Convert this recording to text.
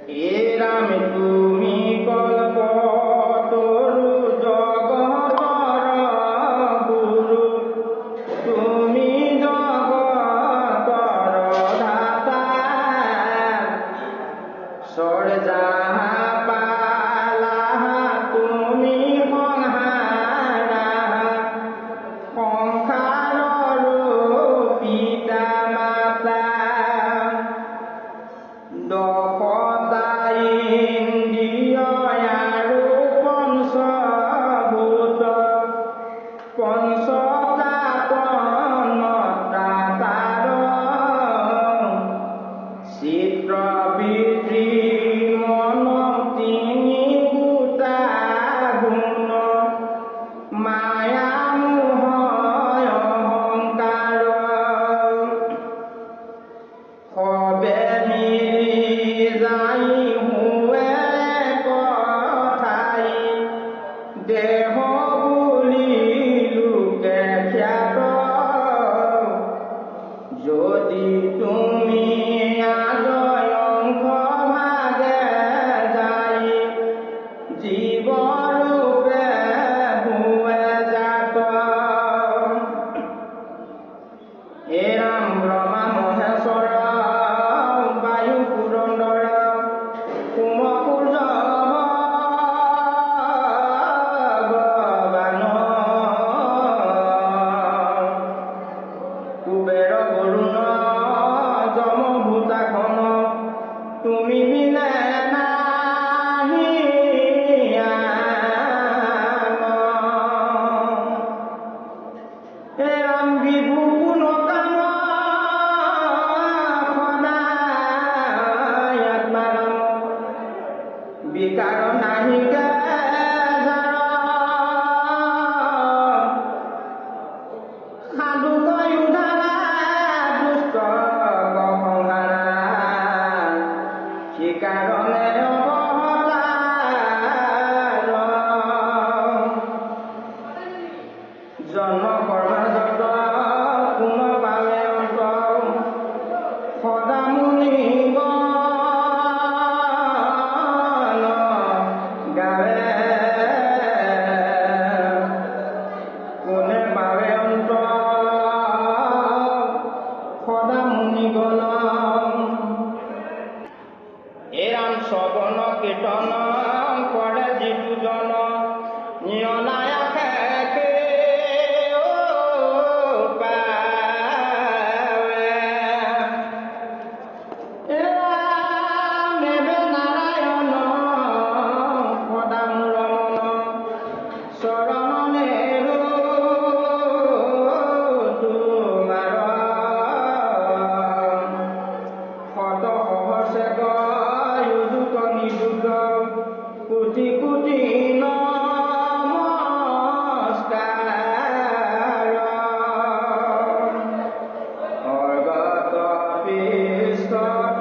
এৰাম তুমি কল্পতৰু জগতৰ গুৰু, তুমি জগতৰ ধাতা, সৰজাহা পালাহা তুমি সংহাৰা, সংসাৰৰো পিতা মাতা, দশটা ইন্দ্ৰিয় আৰু পঞ্চভূত, পঞ্চতাপনতা তাৰ, চিত্ৰ বৃত্তি মন তিনি গোটা গুণ, মায়া মোহ অহংকাৰ, সবে মিলি যাই হুৱে কথাই, দেহ বুলি লোকে খ্যাত, যদি তুমি আজয়ংশ ভাগে যাই, জীৱৰূপে হুৱে জাত। এৰাম ব্ৰহ্মা মহেশ্বৰ বায়ু পুৰন্দৰ, সোম সূৰ্য ভগৱান, কুবেৰ বৰুণ যম ভূতাখন, তুমি বিনে নাহি আন। এৰাম বিভু গুণ কাম সদায় আত্মাৰাম, বিকাৰ নাহিকে যাৰ, সাধু কয় উদ্ধাৰা দুষ্ট সংহাৰা, সেইকাৰণে অৱতাৰ, জন্ম কৰ্ম যত কোন পালে অন্ত, সদা মুনি গণ গাৱে, কোনে পালে অন্ত, সদা মুনি গণ। এৰাম শ্ৰৱণ কীৰ্তন কৰে যিটো জন, নিয়নায়াসে পাৱে, এৰাম এবে নাৰায়ণ সদা মোৰ মন, চৰণেৰো তোমাৰ, শত সহস্ৰে যুত নিযুত, কোটি কোটি নমস্কাৰ, অৰ্গত পৃষ্ঠত